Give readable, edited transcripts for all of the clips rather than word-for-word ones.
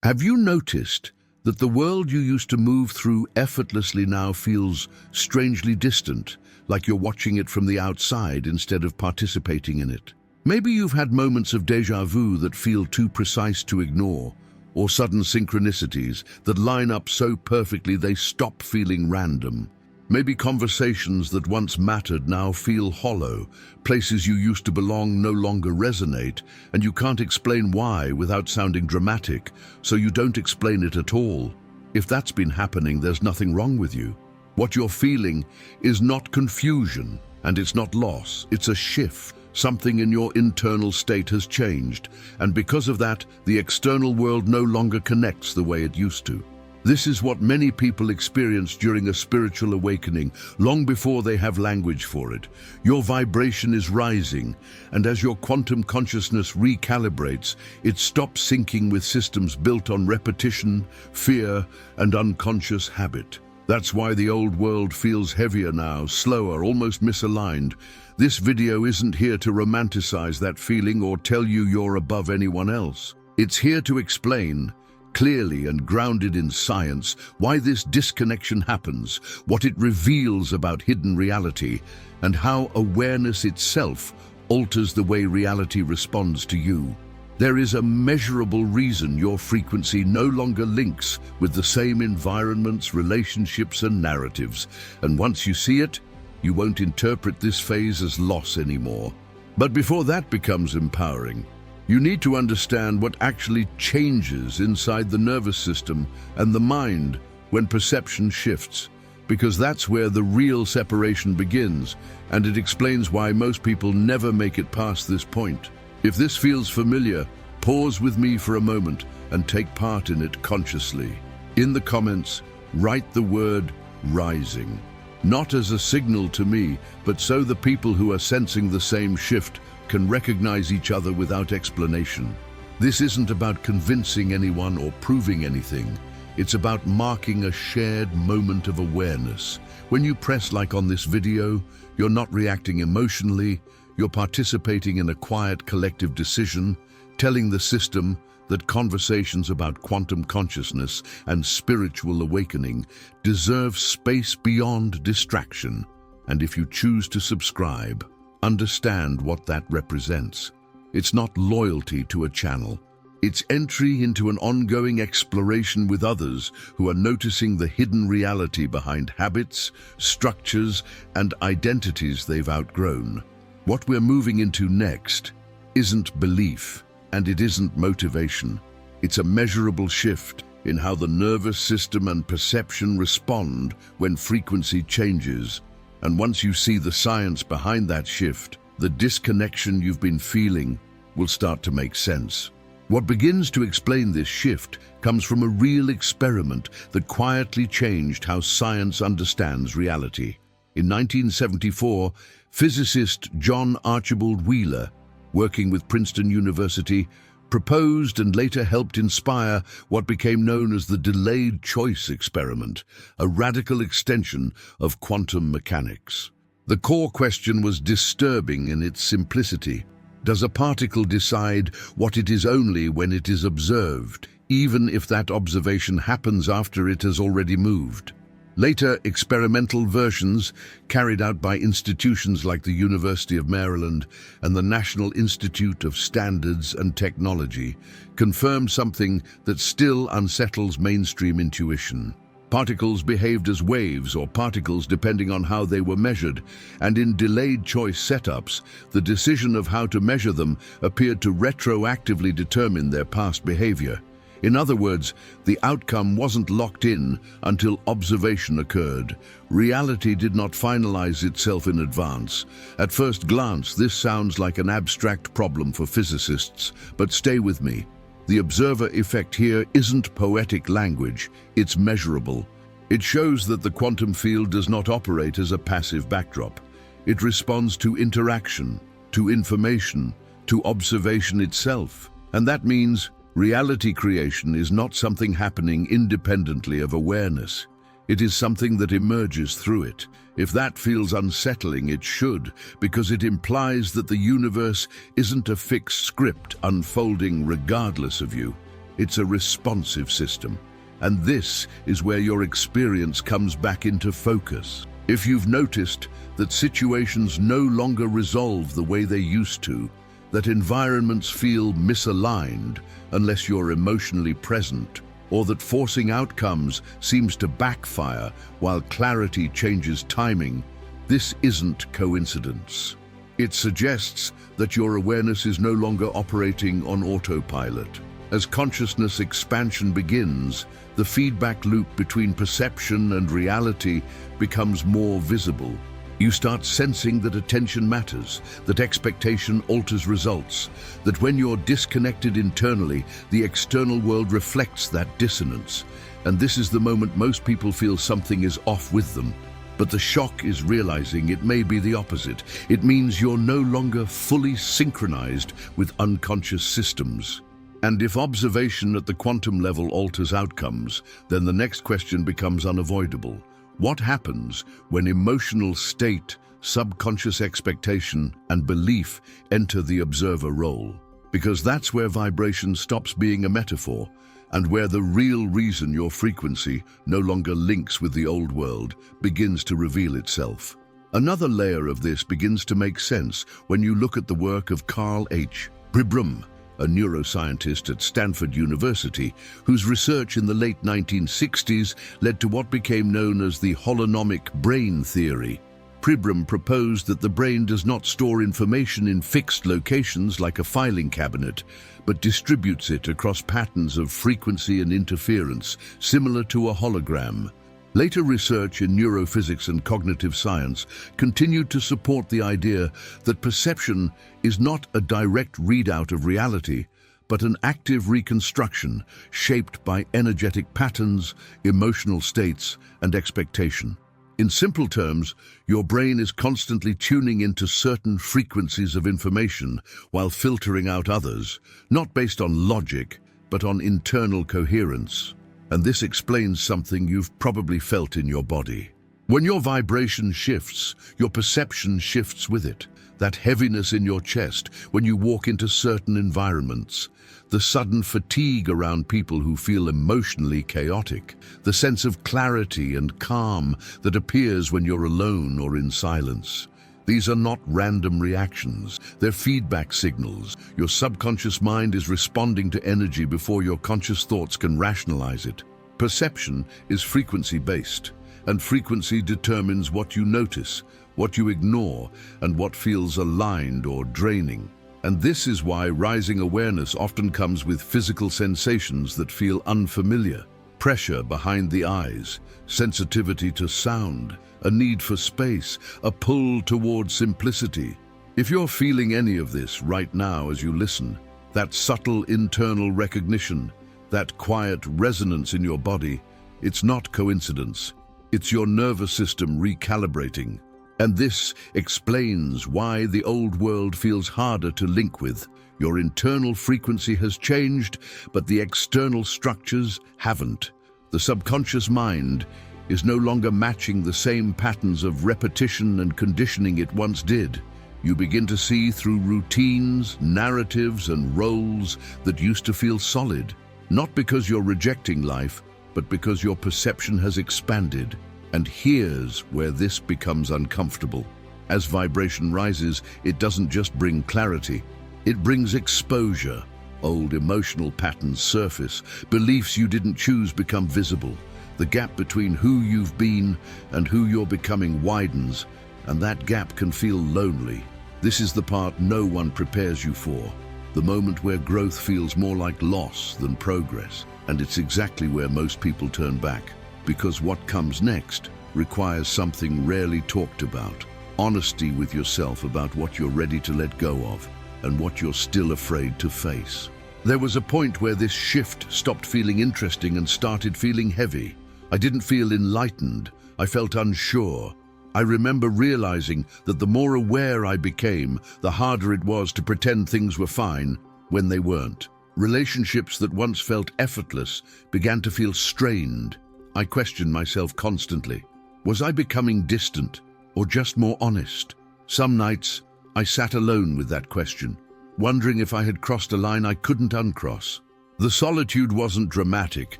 Have you noticed that the world you used to move through effortlessly now feels strangely distant, like you're watching it from the outside instead of participating in it? Maybe you've had moments of déjà vu that feel too precise to ignore, or sudden synchronicities that line up so perfectly they stop feeling random. Maybe conversations that once mattered now feel hollow, places you used to belong no longer resonate, and you can't explain why without sounding dramatic, so you don't explain it at all. If that's been happening, there's nothing wrong with you. What you're feeling is not confusion, and it's not loss, it's a shift. Something in your internal state has changed, and because of that, the external world no longer connects the way it used to. This is what many people experience during a spiritual awakening, long before they have language for it. Your vibration is rising, and as your quantum consciousness recalibrates, it stops syncing with systems built on repetition, fear, and unconscious habit. That's why the old world feels heavier now, slower, almost misaligned. This video isn't here to romanticize that feeling or tell you you're above anyone else. It's here to explain, clearly and grounded in science, why this disconnection happens, what it reveals about hidden reality, and how awareness itself alters the way reality responds to you. There is a measurable reason your frequency no longer links with the same environments, relationships, and narratives, and once you see it, you won't interpret this phase as loss anymore. But before that becomes empowering, you need to understand what actually changes inside the nervous system and the mind when perception shifts, because that's where the real separation begins, and it explains why most people never make it past this point. If this feels familiar, pause with me for a moment and take part in it consciously. In the comments, write the word rising, not as a signal to me, but so the people who are sensing the same shift can recognize each other without explanation. This isn't about convincing anyone or proving anything. It's about marking a shared moment of awareness. When you press like on this video, you're not reacting emotionally, you're participating in a quiet collective decision, telling the system that conversations about quantum consciousness and spiritual awakening deserve space beyond distraction. And if you choose to subscribe, understand what that represents. It's not loyalty to a channel. It's entry into an ongoing exploration with others who are noticing the hidden reality behind habits, structures, and identities they've outgrown. What we're moving into next isn't belief, and it isn't motivation. It's a measurable shift in how the nervous system and perception respond when frequency changes. And once you see the science behind that shift, the disconnection you've been feeling will start to make sense. What begins to explain this shift comes from a real experiment that quietly changed how science understands reality. In 1974, physicist John Archibald Wheeler, working with Princeton University, proposed and later helped inspire what became known as the delayed choice experiment, a radical extension of quantum mechanics. The core question was disturbing in its simplicity. Does a particle decide what it is only when it is observed, even if that observation happens after it has already moved? Later experimental versions, carried out by institutions like the University of Maryland and the National Institute of Standards and Technology, confirmed something that still unsettles mainstream intuition. Particles behaved as waves or particles depending on how they were measured, and in delayed choice setups, the decision of how to measure them appeared to retroactively determine their past behavior. In other words, the outcome wasn't locked in until observation occurred. Reality did not finalize itself in advance. At first glance, this sounds like an abstract problem for physicists, but stay with me. The observer effect here isn't poetic language, it's measurable. It shows that the quantum field does not operate as a passive backdrop. It responds to interaction, to information, to observation itself. And that means reality creation is not something happening independently of awareness. It is something that emerges through it. If that feels unsettling, it should, because it implies that the universe isn't a fixed script unfolding regardless of you. It's a responsive system. And this is where your experience comes back into focus. If you've noticed that situations no longer resolve the way they used to, that environments feel misaligned unless you're emotionally present, or that forcing outcomes seems to backfire while clarity changes timing, this isn't coincidence. It suggests that your awareness is no longer operating on autopilot. As consciousness expansion begins, the feedback loop between perception and reality becomes more visible. You start sensing that attention matters, that expectation alters results, that when you're disconnected internally, the external world reflects that dissonance. And this is the moment most people feel something is off with them. But the shock is realizing it may be the opposite. It means you're no longer fully synchronized with unconscious systems. And if observation at the quantum level alters outcomes, then the next question becomes unavoidable. What happens when emotional state, subconscious expectation, and belief enter the observer role? Because that's where vibration stops being a metaphor, and where the real reason your frequency no longer links with the old world begins to reveal itself. Another layer of this begins to make sense when you look at the work of Carl H. Pribram, a neuroscientist at Stanford University, whose research in the late 1960s led to what became known as the holonomic brain theory. Pribram proposed that the brain does not store information in fixed locations like a filing cabinet, but distributes it across patterns of frequency and interference, similar to a hologram. Later research in neurophysics and cognitive science continued to support the idea that perception is not a direct readout of reality, but an active reconstruction shaped by energetic patterns, emotional states, and expectation. In simple terms, your brain is constantly tuning into certain frequencies of information while filtering out others, not based on logic, but on internal coherence. And this explains something you've probably felt in your body. When your vibration shifts, your perception shifts with it. That heaviness in your chest when you walk into certain environments, the sudden fatigue around people who feel emotionally chaotic, the sense of clarity and calm that appears when you're alone or in silence. These are not random reactions, they're feedback signals. Your subconscious mind is responding to energy before your conscious thoughts can rationalize it. Perception is frequency-based, and frequency determines what you notice, what you ignore, and what feels aligned or draining. And this is why rising awareness often comes with physical sensations that feel unfamiliar. Pressure behind the eyes, sensitivity to sound, a need for space, a pull toward simplicity. If you're feeling any of this right now as you listen, that subtle internal recognition, that quiet resonance in your body, it's not coincidence. It's your nervous system recalibrating. And this explains why the old world feels harder to link with. Your internal frequency has changed, but the external structures haven't. The subconscious mind is no longer matching the same patterns of repetition and conditioning it once did. You begin to see through routines, narratives, and roles that used to feel solid, not because you're rejecting life, but because your perception has expanded. And here's where this becomes uncomfortable. As vibration rises, it doesn't just bring clarity, it brings exposure. Old emotional patterns surface, beliefs you didn't choose become visible. The gap between who you've been and who you're becoming widens, and that gap can feel lonely. This is the part no one prepares you for, the moment where growth feels more like loss than progress. And it's exactly where most people turn back, because what comes next requires something rarely talked about: honesty with yourself about what you're ready to let go of and what you're still afraid to face. There was a point where this shift stopped feeling interesting and started feeling heavy. I didn't feel enlightened, I felt unsure. I remember realizing that the more aware I became, the harder it was to pretend things were fine when they weren't. Relationships that once felt effortless began to feel strained. I questioned myself constantly. Was I becoming distant or just more honest? Some nights, I sat alone with that question, wondering if I had crossed a line I couldn't uncross. The solitude wasn't dramatic,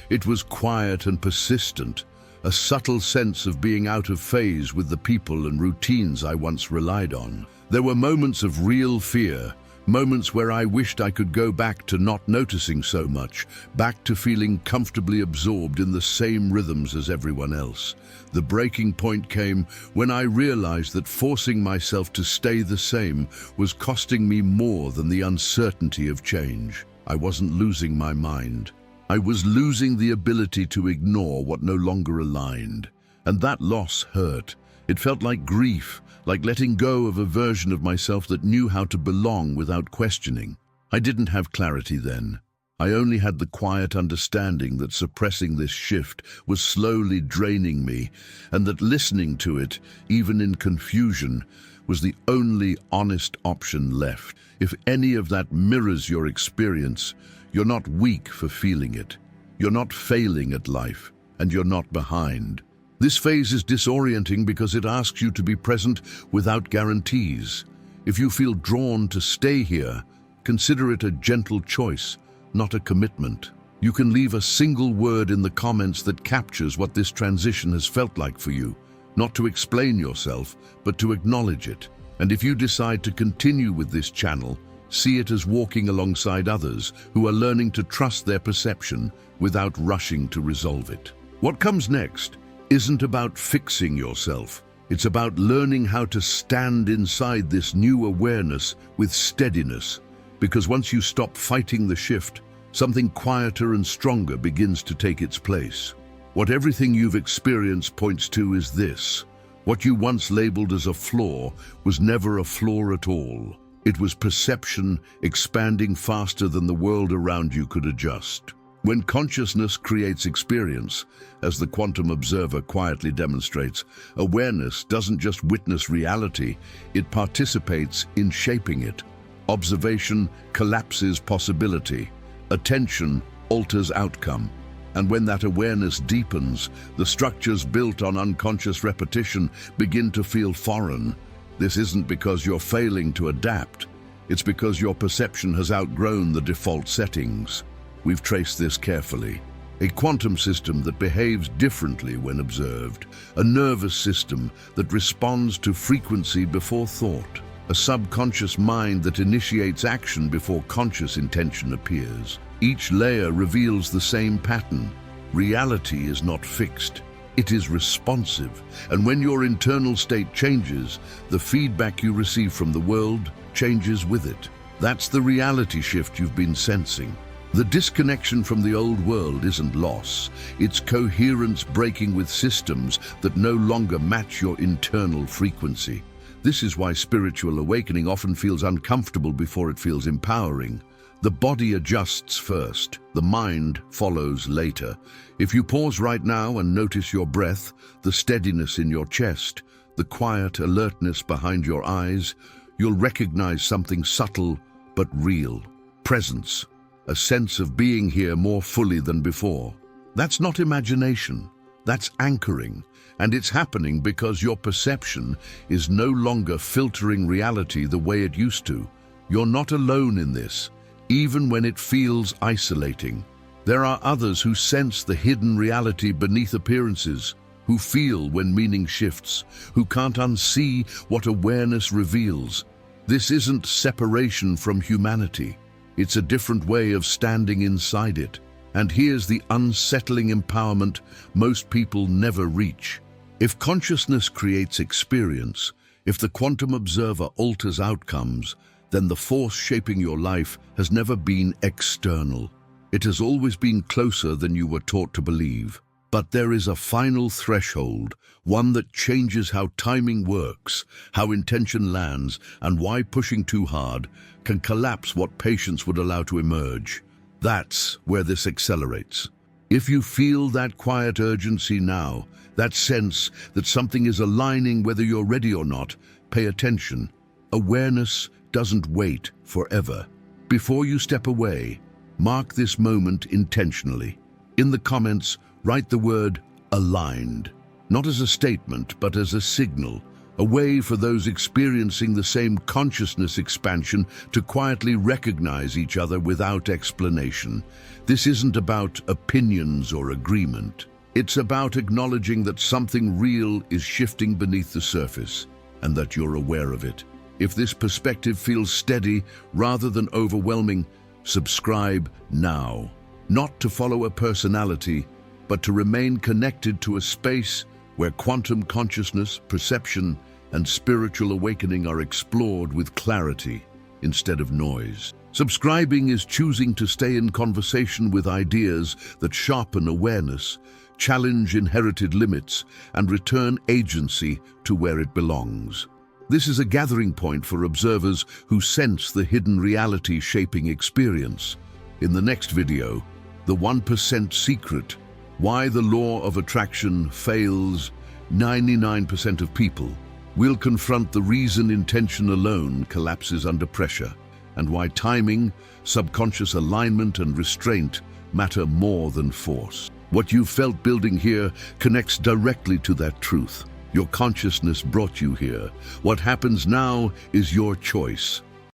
it was quiet and persistent, a subtle sense of being out of phase with the people and routines I once relied on. There were moments of real fear, moments where I wished I could go back to not noticing so much, back to feeling comfortably absorbed in the same rhythms as everyone else. The breaking point came when I realized that forcing myself to stay the same was costing me more than the uncertainty of change. I wasn't losing my mind. I was losing the ability to ignore what no longer aligned. And that loss hurt. It felt like grief, like letting go of a version of myself that knew how to belong without questioning. I didn't have clarity then. I only had the quiet understanding that suppressing this shift was slowly draining me, and that listening to it, even in confusion, was the only honest option left. If any of that mirrors your experience, you're not weak for feeling it. You're not failing at life, and you're not behind. This phase is disorienting because it asks you to be present without guarantees. If you feel drawn to stay here, consider it a gentle choice, not a commitment. You can leave a single word in the comments that captures what this transition has felt like for you, not to explain yourself, but to acknowledge it. And if you decide to continue with this channel, see it as walking alongside others who are learning to trust their perception without rushing to resolve it. What comes next isn't about fixing yourself. It's about learning how to stand inside this new awareness with steadiness, because once you stop fighting the shift, something quieter and stronger begins to take its place. What everything you've experienced points to is this: what you once labeled as a flaw was never a flaw at all. It was perception expanding faster than the world around you could adjust. When consciousness creates experience, as the quantum observer quietly demonstrates, awareness doesn't just witness reality, it participates in shaping it. Observation collapses possibility. Attention alters outcome. And when that awareness deepens, the structures built on unconscious repetition begin to feel foreign. This isn't because you're failing to adapt. It's because your perception has outgrown the default settings. We've traced this carefully. A quantum system that behaves differently when observed. A nervous system that responds to frequency before thought. A subconscious mind that initiates action before conscious intention appears. Each layer reveals the same pattern. Reality is not fixed. It is responsive. And when your internal state changes, the feedback you receive from the world changes with it. That's the reality shift you've been sensing. The disconnection from the old world isn't loss. It's coherence breaking with systems that no longer match your internal frequency. This is why spiritual awakening often feels uncomfortable before it feels empowering. The body adjusts first, the mind follows later. If you pause right now and notice your breath, the steadiness in your chest, the quiet alertness behind your eyes, you'll recognize something subtle but real. Presence, a sense of being here more fully than before. That's not imagination, that's anchoring. And it's happening because your perception is no longer filtering reality the way it used to. You're not alone in this, even when it feels isolating. There are others who sense the hidden reality beneath appearances, who feel when meaning shifts, who can't unsee what awareness reveals. This isn't separation from humanity. It's a different way of standing inside it. And here's the unsettling empowerment most people never reach. If consciousness creates experience, if the quantum observer alters outcomes, then the force shaping your life has never been external. It has always been closer than you were taught to believe. But there is a final threshold, one that changes how timing works, how intention lands, and why pushing too hard can collapse what patience would allow to emerge. That's where this accelerates. If you feel that quiet urgency now, that sense that something is aligning whether you're ready or not, pay attention. Awareness doesn't wait forever. Before you step away, mark this moment intentionally. In the comments, write the word aligned, not as a statement, but as a signal, A way for those experiencing the same consciousness expansion to quietly recognize each other without explanation. This isn't about opinions or agreement. It's about acknowledging that something real is shifting beneath the surface, and that you're aware of it. If this perspective feels steady rather than overwhelming, subscribe now. Not to follow a personality, but to remain connected to a space where quantum consciousness, perception, and spiritual awakening are explored with clarity instead of noise. Subscribing is choosing to stay in conversation with ideas that sharpen awareness, challenge inherited limits, and return agency to where it belongs. This is a gathering point for observers who sense the hidden reality shaping experience. In the next video, the 1% secret, why the law of attraction fails 99% of people. We'll confront the reason intention alone collapses under pressure, and why timing, subconscious alignment, and restraint matter more than force. What you felt building here connects directly to that truth. Your consciousness brought you here. What happens now is your choice.